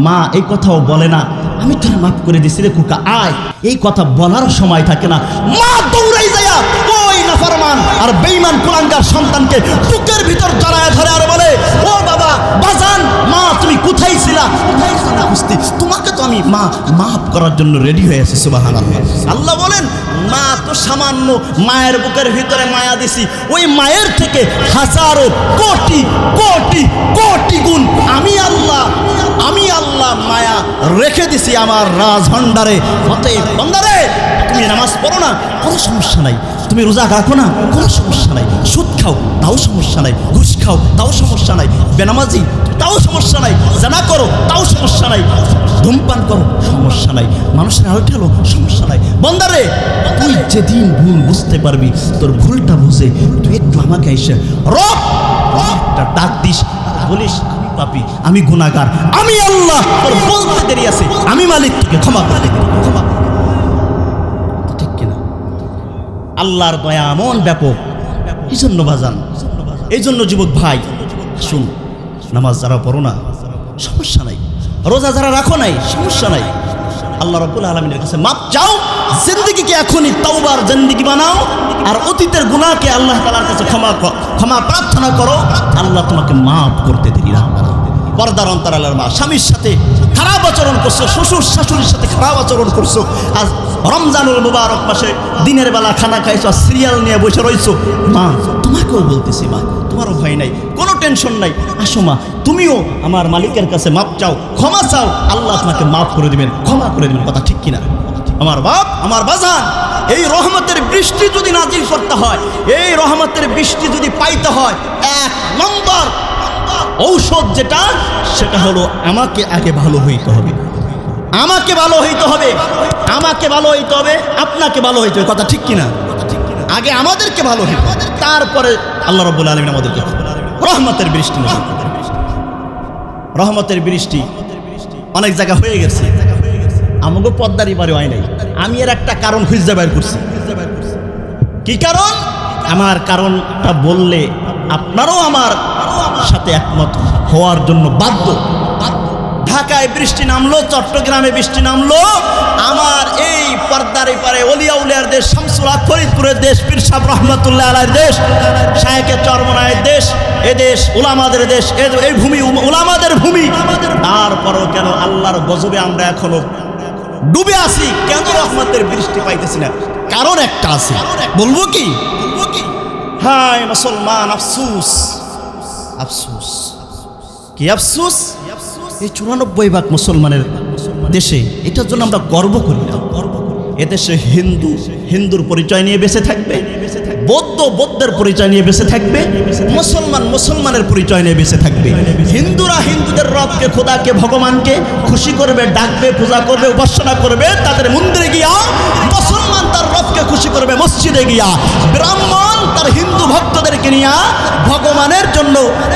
মা এই কথাও বলে না আমি তোর মাফ করে দিছি রে খোকা আয়, এই কথা বলার সময় থাকে না। মা দৌড়াই যায় ওই নাফরমান আর বেঈমান কুলাঙ্গার সন্তানকে বুকের ভিতর জড়ায় ধরে আর বলে, ও বাবা বাজান, মা তুমি কোথায় ছিলা? বুঝতে তোমাকে তো আমি মা মাফ করার জন্য রেডি হয়ে আছি। সুবহানাল্লাহ। আল্লাহ বলেন মা তো সামান্য, মায়ের বুকের ভিতরে মায়া দিছি, ওই মায়ের থেকে হাজারো কোটি কোটি কোটি গুণ আমি আল্লাহ মায়া রেখে দিছি আমার রাজভান্ডারে। অতএব বান্দারে তুমি নামাজ পড়ো না, কোনো সমস্যা নাই, তুমি রোজা রাখো না, কোনো সমস্যা নাই, সুদ খাও তাও সমস্যা নাই, ঘুষ খাও তাও সমস্যা নাই, বেনামাজি তাও সমস্যা নাই, জানা করো তাও সমস্যা নাই, ধূমপান করো সমস্যা নাই, মানুষের আলো ঠেলো সমস্যা নাই। বান্দারে তুই যেদিন ভুল বুঝতে পারবি, তোর ভুলটা বুঝে তুই একটু আমাকে এসে রব একটা ডাক দিস, বলিস পাপি, আমি গুনাহগার, আমি আল্লাহ, তোর বলতে দেরি আছে, আমি মালিক, তোকে ক্ষমা করে দেব, ক্ষমা। ঠিক কিনা? আল্লাহর দয়া এমন ব্যাপক। এই জন্য বাজান, এই জন্য যুবক ভাই শুন, নামাজ যারা পড়ো না সমস্যা নাই, রোজা যারা রাখো নাই সমস্যা নাই, আল্লাহ রাব্বুল আলামিনের কাছে মাপ চাও, জিন্দেগিকে এখনই তাওবার জিন্দেগি বানাও, আর অতীতের গুনাহকে আল্লাহ তাআলার কাছে ক্ষমা প্রার্থনা করো, আল্লাহ তোমাকে মাফ করতে দেরি না। পর্দার অন্তরালের মা, স্বামীর সাথে খারাপ আচরণ করছো, শ্বশুর শাশুড়ির সাথে খারাপ আচরণ করছো, আজ রমজানুল মুবারক মাসে দিনের বেলা খানা খাইছো, সিরিয়াল নিয়ে বসে রইছো, মা তোমাকেও বলতেছি মা তোমারও ভয় নাই, কোনো টেনশন নাই, আসো মা তুমিও আমার মালিকের কাছে মাপ চাও, ক্ষমা চাও, আল্লাহ তোমাকে মাফ করে দিবেন, ক্ষমা করে দিবেন। কথা ঠিক কিনা? আমার বাপ, আমার বাজান, এই রহমতের বৃষ্টি যদি নাজিল করতে হয়, এই রহমতের বৃষ্টি যদি পাইতে হয়, এক নম্বর ঔষধ যেটা, সেটা হলো আমাকে আগে ভালো হইতে হবে, আমাকে ভালো হইতে হবে, আমাকে ভালো হইতে হবে, আপনাকে ভালো হইতে হবে। কথা ঠিক কিনা? আগে আমাদেরকে ভালো হইতে হবে, তারপরে আল্লাহ রাব্বুল আলামিন আমাদেরকে রহমতের বৃষ্টি নাজিল করবেন। রহমতের বৃষ্টি অনেক জায়গা হয়ে গেছে, আমাকে পদ্মারি পারে হয় নাই। আমি এর একটা কারণ খুঁজে বের করছি। কি কারণ? আমার কারণটা বললে আপনারাও আমার সাথে একমত হওয়ার জন্য বাধ্য। ঢাকায় বৃষ্টি নামলো, চট্টগ্রামে বৃষ্টি নামলো, আমার এই পর্দার পারে ওলিয়া উলিয়ার দেশ, শামসুল হক ফরিদপুরের দেশ, পীর সাহেব রহমাতুল্লাহ আলাইহির দেশ, শায়েখে চরমনায়ের দেশ, এ দেশ উলামাদের দেশ, এই ভূমি উলামাদের ভূমি। তারপরও কেন আল্লাহর গজবে আমরা এখনো ডুবে আছি? কেন রহমতের বৃষ্টি পাইতেছি না? কারণ একটা আছে, বলবো কি? হায় মুসলমান, আফসুস, আফসুস, কি আফসুস? এই 94% মুসলমানের দেশে, এটার জন্য আমরা গর্ব করি না। এদেশে হিন্দুর পরিচয় নিয়ে বেঁচে থাকবে, বৌদ্ধ বৌদ্ধের পরিচয় নিয়ে বেঁচে থাকবে, মুসলমান মুসলমানের পরিচয় নিয়ে বেঁচে থাকবে। হিন্দুরা হিন্দুদের রবকে, খোদাকে, ভগবানকে খুশি করবে, ডাকবে, পূজা করবে, উপাসনা করবে তাদের মন্দিরে গিয়া। মুসলমান তার রবকে খুশি করবে মসজিদে গিয়া। ব্রাহ্মণ তার হিন্দু ভক্তদেরকে নিয়ে ভগবানের জন্য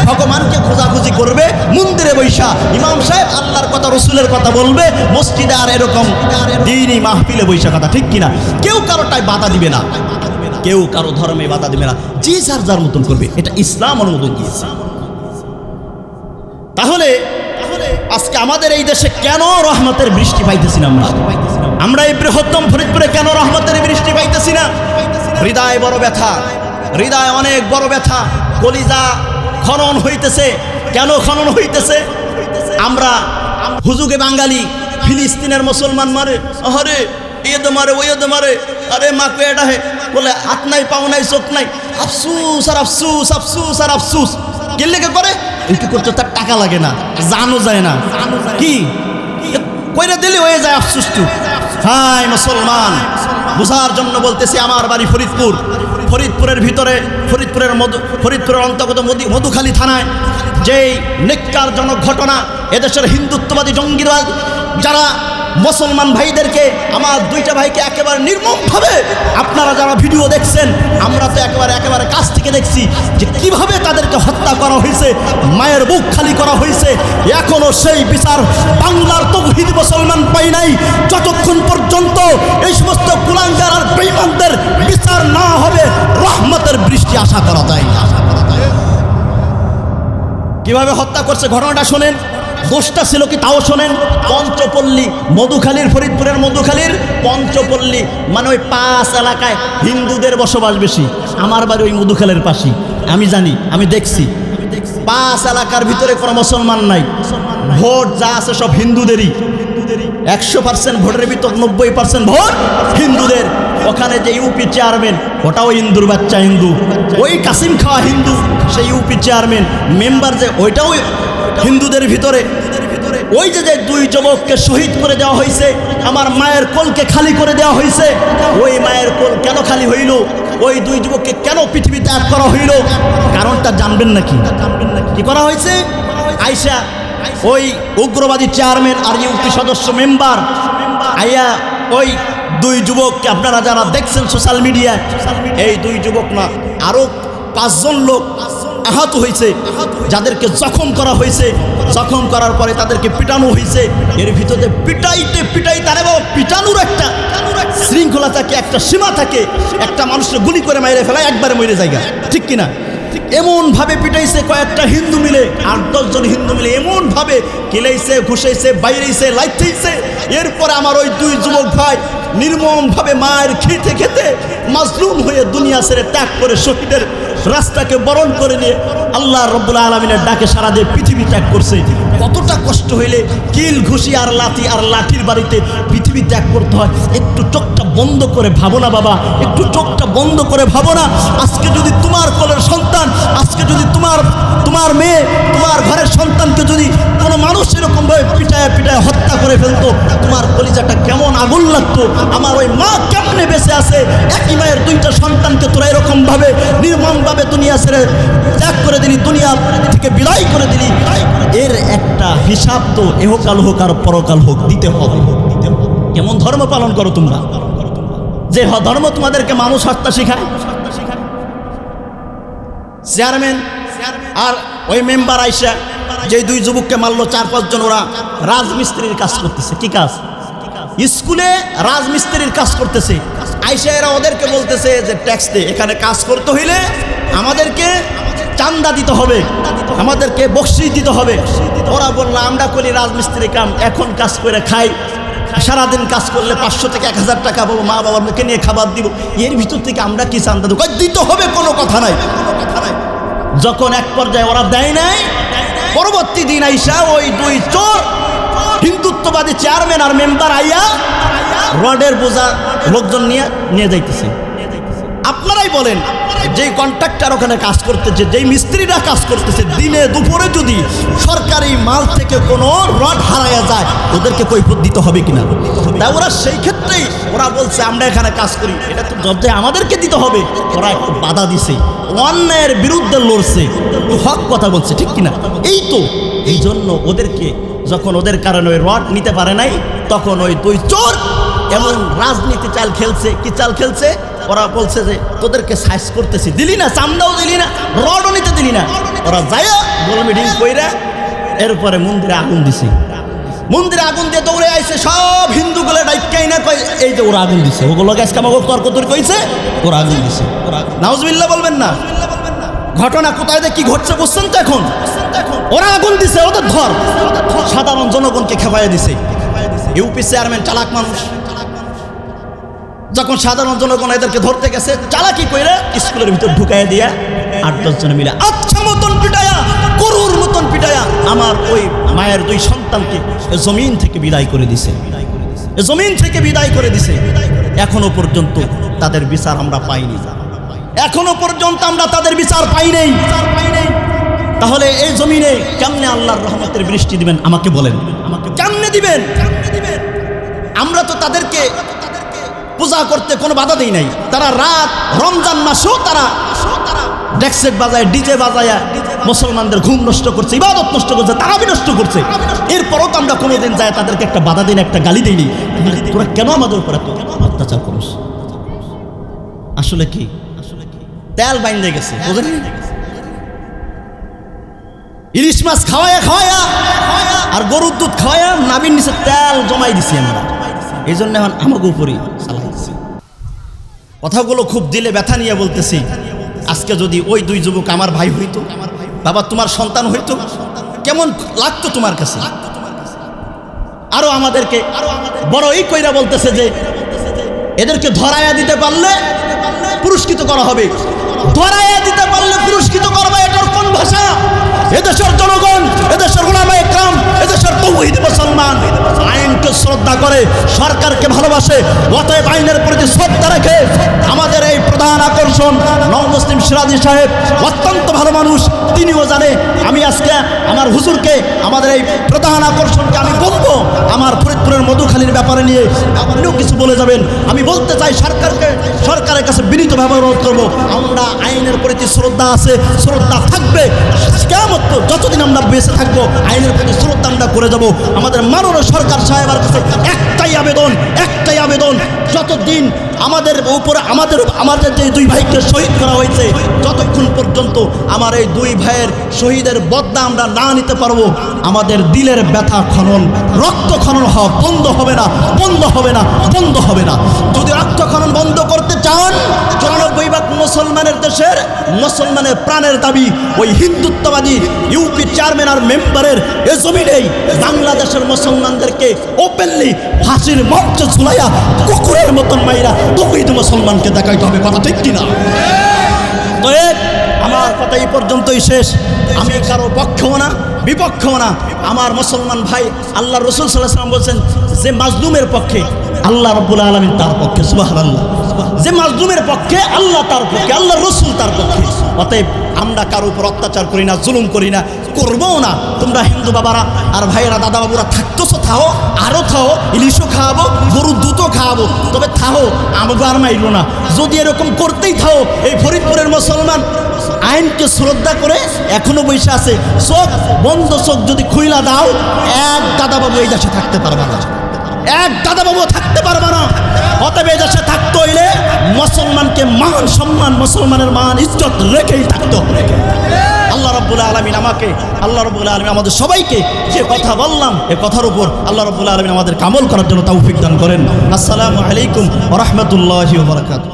ভগবানকে খোঁজাখুঁজি করবে মন্দিরে বৈশা। ইমাম সাহেব আল্লাহর কথা, রসুলের কথা বলবে মসজিদে, আর এরকম দ্বীনি মাহফিলে বৈশা। কথা ঠিক কিনা? কেউ কারোটায় বাধা দিবে না, কেউ কারো ধর্মে বাধা দিবে না, যে যার যার মতন করবে। এটা ইসলাম অনুমোদন দিয়েছে। তাহলে আজকে আমাদের এই দেশে কেন রহমতের বৃষ্টি পাইতেছি না? আমরা এই বৃহত্তম ফরিদপুরে কেন রহমতের বৃষ্টি পাইতেছি না? হৃদয় বড় ব্যথা, হৃদয় অনেক বড় ব্যথা, কলিজা খনন হইতেছে। কেন খনন হইতেছে? আমরা হুজুগে বাঙালি, ফিলিস্তিনের মুসলমান মারে, আরে এদ মারে, ওয়েদ মারে, আরে মাকে এটা হে বলে, হাত নাই, পাও নাই, চোখ নাই, আফসুস আর আফসুস, আফসুস আর আফসুস। কে লেগে করে? একটু করতে তার টাকা লাগে না, জানো যায় না, কি কইরা দিলে হয়ে যায় আফসুসটু। হায় মুসলমান, বোঝার জন্য বলতেছি। আমার বাড়ি ফরিদপুর, ফরিদপুরের ভিতরে, ফরিদপুরের অন্তর্গত মধুখালী থানায় যেই নেককারজনক ঘটনা, এদেশের হিন্দুত্ববাদী জঙ্গিরা যারা মুসলমান ভাইদেরকে, আমার দুইটা ভাইকে একেবারে নির্মমভাবে, আপনারা যারা ভিডিও দেখছেন, আমরা তো একেবারে কাছ থেকে দেখছি যে কিভাবে তাদেরকে হত্যা করা হয়েছে, মায়ের বুক খালি করা হয়েছে। এখনো সেই বিচার বাংলার তৌহিদ মুসলমান পাই নাই। যতক্ষণ পর্যন্ত এই সমস্ত কুলাঙ্গার আর বেঈমানদের বিচার না হবে, রহমতের বৃষ্টি আশা করা যায় না। কিভাবে হত্যা করছে ঘটনাটা শোনেন। দোষটা ছিল কি তাও শোনেন। পঞ্চপল্লী, মধুখালীর, ফরিদপুরের মধুখালীর পঞ্চপল্লী মানে ওই পাঁচ এলাকায় হিন্দুদের বসবাস বেশি। আমার বাড়ি ওই মধুখালীর পাশেই, আমি জানি, আমি দেখছি। পাঁচ এলাকার ভিতরে কোনো মুসলমান নাই, ভোট যা আছে সব হিন্দুদেরই। 100% ভোটের ভিতর 90% ভোট হিন্দুদের। ওখানে যে ইউপি চেয়ারম্যান ওটাও হিন্দুর বাচ্চা, হিন্দু। ওই কাসিম খাওয়া হিন্দু, সেই ইউপি চেয়ারম্যান মেম্বার যে ওইটাও হিন্দুদের ভিতরে। ওই যে দুই যুবককে শহীদ করে দেওয়া হয়েছে, আমার মায়ের কোলকে খালি করে দেওয়া হয়েছে, ওই মায়ের কোল কেন খালি হইল, ওই দুই যুবককে কেন পৃথিবী ত্যাগ করা হইল, কারণটা জানবেন নাকি? কি করা হয়েছে? আইসা ওই উগ্রবাদী চেয়ারম্যান আর ইউপি সদস্য মেম্বার আইয়া ওই দুই যুবককে, আপনারা যারা দেখছেন সোশ্যাল মিডিয়ায়, এই দুই যুবক না আরো 5 জন লোক আহত হয়েছে, যাদেরকে জখম করা হয়েছে। জখম করার পরে তাদেরকে পিটানো হয়েছে। এর ভিতরে পিটাইতে পিটাইতে, আরে বাবা, পিটানোর একটা শৃঙ্খলা থাকে, একটা সীমা থাকে। একটা মানুষকে গুলি করে মেরে ফেলায় একবারে মরে জায়গা, ঠিক কিনা? এমন ভাবে পিটাইছে কয়েকটা হিন্দু মিলে, 8-10 জন হিন্দু মিলে এমন ভাবে কিলাইছে, ঘুষাইছে, বাইরেছে, লাইতেইছে। এরপরে আমার ওই দুই যুবক ভাই নির্মম ভাবে মায়ের খেতে খেতে মাজলুম হয়ে দুনিয়া ছেড়ে ত্যাগ করে শহীদের রাস্তাকে বরণ করে নিয়ে আল্লাহ রাব্বুল আলামিনের ডাকে সাড়া দিয়ে পৃথিবী ত্যাগ করছে। কতটা কষ্ট হইলে কিল, ঘুষি আর লাঠি আর লাঠির বাড়িতে পৃথিবী ত্যাগ করতে হয়। একটু চোখটা বন্ধ করে ভাবো না বাবা, একটু চোখটা বন্ধ করে ভাবো না। আজকে যদি তোমার কোলের সন্তান, আজকে যদি তোমার মেয়ে, তোমার ঘরের সন্তানকে যদি কোনো মানুষ এরকমভাবে পিটায় পিটায় হত্যা করে ফেলতো, তোমার কলিজাটা কেমন আগুন লাগতো। আমার ওই মা কেমনে বেঁচে আছে, একই মায়ের 2টা সন্তানকে তোরা এরকমভাবে নির্মমভাবে দুনিয়া ছেড়ে ত্যাগ করে দিলি, দুনিয়া থেকে বিদায় করে দিলি। এর একটা হিসাব তো এহকাল হোক আর পরকাল হোক দিতে হবে। কেমন ধর্ম পালন করো তোমরা, যে ধর্ম তোমাদেরকে মানুষ হত্যা শেখায়। চেয়ারম্যান আর ওই মেম্বার আইসা যে দুই যুবককে মারলো, 4-5 জন, ওরা রাজমিস্ত্রির কাজ করতেছে। কি কাজ? স্কুলে রাজমিস্ত্রির কাজ করতেছে। আইসা এরা ওদেরকে বলতেছে যে ট্যাক্স দে, এখানে কাজ করতে হইলে আমাদেরকে চান্দা দিতে হবে, আমাদেরকে বকশিশ দিতে হবে। ওরা বললো আমরা করি রাজমিস্ত্রি কাম, এখন কাজ করে খাই, সারাদিন কাজ করলে 500 থেকে 1000 টাকা পাবো, মা বাবার মুখে নিয়ে খাবার দিব, এর ভিতর থেকে আমরা কি চান্দা দেবো? দিতে হবে, কোনো কথা নাই। যখন এক পর্যায়ে ওরা দেয় নাই, পরবর্তী দিন আইসা ওই দুই চোর হিন্দুত্ববাদী চেয়ারম্যান আর মেম্বার আইয়া রডের বোঝা লোকজন নিয়ে যাইতেছে। আপনারাই বলেন, যেই কন্ট্রাক্টর ওখানে কাজ করতেছে, যেই মিস্ত্রিরা কাজ করতেছে, দিনে দুপুরে যদি সরকারি মাল থেকে কোনো রড হারায়া যায়, ওদেরকে কৈফিয়ত দিতে হবে কিনা? তাই ওরা সেই ক্ষেত্রেই ওরা বলছে আমরা এখানে কাজ করি, এটা তো জবাবদেহি আমাদেরকে দিতে হবে। ওরা একটু বাধা দিছে, অন্যায়ের বিরুদ্ধে লড়ছে, হক কথা বলছে, ঠিক কিনা? এই জন্য ওদেরকে যখন ওদের কারণে ওই রড নিতে পারে নাই, তখন ওই দুই চোর এমন রাজনীতি চাল খেলছে। কি চাল খেলছে? ওরা বলছে যে তোদেরকে সাইজ করতেছি, দিলি না, চামড়াও দিলি না, রডও নিতে দিলি না। ওরা যাইয়া গোল মিটিং কইরা এরপরে মন্দিরে আগুন দিছে। মন্দিরে আগুন দিয়ে দৌড়ে আইছে সব হিন্দুগুলো ডাইকাই না, কয় এই যে ওরা আগুন দিছে, ওগুলো গ্যাস কামাগো তর্ক তর্ক কইছে, ওরা আগুন দিছে। নাউজুবিল্লাহ বলবেন না। ঘটনা কোথায় কি ঘটছে বুঝছেন তো? এখন ওরা আগুন দিছে, ওদের ধর, সাধারণ জনগণকে খেপাইয়া দিছে। ইউপি চেয়ারম্যান চালাক মানুষ, যখন সাধারণ জনগণ এদেরকে ধরতে গেছে, চালাকি কইরা স্কুলের ভিতর ঢুকাইয়া দিয়া 8-10 জন মিলে আচ্ছা মতন পিটায়া, গরুর মতন পিটায়া আমার ওই মায়ের 2 সন্তানকে জমিন থেকে বিদায় করে দিছে, জমিন থেকে বিদায় করে দিছে। এখনো পর্যন্ত তাদের বিচার আমরা পাইনি, এখনো পর্যন্ত আমরা তাদের বিচার পাই নাই। তাহলে এই জমিনে কেমনে আল্লাহর রহমতের বৃষ্টি দিবেন আমাকে বলেন, আমাকে কেমনে দিবেন? আমরা তো তাদেরকে পূজা করতে কোনো বাধা দেই নাই। তারা রাত রমজান মাসেও তারা ডেক্সেট বাজায়, ডিজে বাজায় মুসলমানদের ঘুম নষ্ট করছে, ইবাদত নষ্ট করছে, তারাবি নষ্ট করছে। এরপরও তো আমরা কোনোদিন যায় তাদেরকে একটা বাধা দিই না, একটা গালি দিইনি। তোরা কেন আমাদের উপর এত অত্যাচার করিস? আসলে কি তেল বাইন্দে গেছে, বুঝলেন? ইলিশ মাছ খাওয়ায়া খাওয়ায়া আর গরুর দুধ খাওয়ায়া নাবির নিচে তেল জমাই দিছি আমরা। এই জন্য এখন আমাকে উপরই চালাইছি। কথাগুলো খুব দিলে ব্যথা নিয়ে বলতেছি। আজকে যদি ওই দুই যুবক আমার ভাই হইতো, বাবা তোমার সন্তান হইতো, কেমন লাগতো তোমার কাছে? আরো আমাদেরকে বড় এই কইরা বলতেছে যে এদেরকে ধরায়া দিতে পারলে পুরস্কৃত করা হবে। ধরায়া দিতে পারলে পুরস্কৃত করবে, এটার কোন ভাষা? এদেশের জনগণ, এদেশের উলামায়ে ইকরাম, এদেশের তৌহিদি মুসলমান আইনকে শ্রদ্ধা করে, সরকারকে ভালোবাসে। অতএব আইনের প্রতি শ্রদ্ধা রেখে আমাদের এই প্রধান আকর্ষণ নও মুসলিম সিরাজি সাহেব অত্যন্ত ভালো মানুষ, তিনিও জানে। আমি আজকে আমার হুজুরকে, আমাদের এই প্রধান আকর্ষণকে আমি বলবো আমার ফরিদপুরের মধুখালীর ব্যাপারে নিয়ে আপনিও কিছু বলে যাবেন। আমি বলতে চাই সরকারের কাছে বিনীতভাবে অনুরোধ করবো, আমরা আইনের প্রতি শ্রদ্ধা আছে, শ্রদ্ধা থাকবে কিয়ামত পর্যন্ত। যতদিন আমরা বেঁচে থাকবো আইনের প্রতি শ্রদ্ধা আমরা করে যাব। আমাদের মাননীয় সরকার সাহেবের কাছে একটাই আবেদন, যতদিন আমাদের উপরে আমাদের যে দুই ভাইকে শহীদ করা হয়েছে, যতক্ষণ পর্যন্ত আমার এই দুই ভাইয়ের শহীদের বদলা আমরা না নিতে পারবো, আমাদের দিলের ব্যথা খনন, রক্ত খনন হওয়া বন্ধ হবে না। যদি রক্ত খনন বন্ধ করতে চান, 94% মুসলমানের দেশের মুসলমানের প্রাণের দাবি ওই হিন্দুত্ববাদী ইউপি চেয়ারম্যান আর মেম্বারের এ জমিনেই বাংলাদেশের মুসলমানদেরকে ওপেনলি ফাঁসির মঞ্চ ঝুলাইয়া কুকুরের মতন মাইরা তৌহিদ মুসলমানকে দেখাইতে হবে। কথা ঠিক কিনা? তো আমার কথা এই পর্যন্তই শেষ। আমি কারো পক্ষও না বিপক্ষও না। আমার মুসলমান ভাই, আল্লাহ রসুল সাল্লাল্লাহু আলাইহি ওয়াসাল্লাম বলছেন যে মাজলুমের পক্ষে আল্লাহ রাব্বুল আলামিন তার পক্ষে, সুবহানাল্লাহ। যে মাজলুমের পক্ষে আল্লাহ তার পক্ষে, আল্লাহ রসুল তার পক্ষে। অতএব আমরা কারো উপর অত্যাচার করি না, জুলুম করি না, করবও না। তোমরা হিন্দু বাবারা আর ভাইয়েরা, দাদা বাবুরা থাকতেছো, থাও, আরও থাও, ইলিশও খাওয়াবো, গরুর দুধও খাওয়াবো, তবে থাও, আমাকে আর মাইল না। যদি এরকম করতেই থাও, এই ফরিদপুরের মুসলমান আইনকে শ্রদ্ধা করে এখনো বসে আছে। চোখ বন্ধ, চোখ যদি খুইলা দাও, এক দাদাবাবু এই দেশে থাকতে পারবে না, অতএব এই দেশে থাকতে হইলে মুসলমানকে মান সম্মান, মুসলমানের মান ইজ্জত রেখেই থাকতে হবে। আল্লাহ রাব্বুল আলামিন আমাদের সবাইকে যে কথা বললাম এ কথার উপর আল্লাহ রাব্বুল আলামিন আমাদের আমল করার জন্য তৌফিক দান করেন। আসসালামু আলাইকুম ওয়া রাহমাতুল্লাহি ওয়া বারাকাতুহু।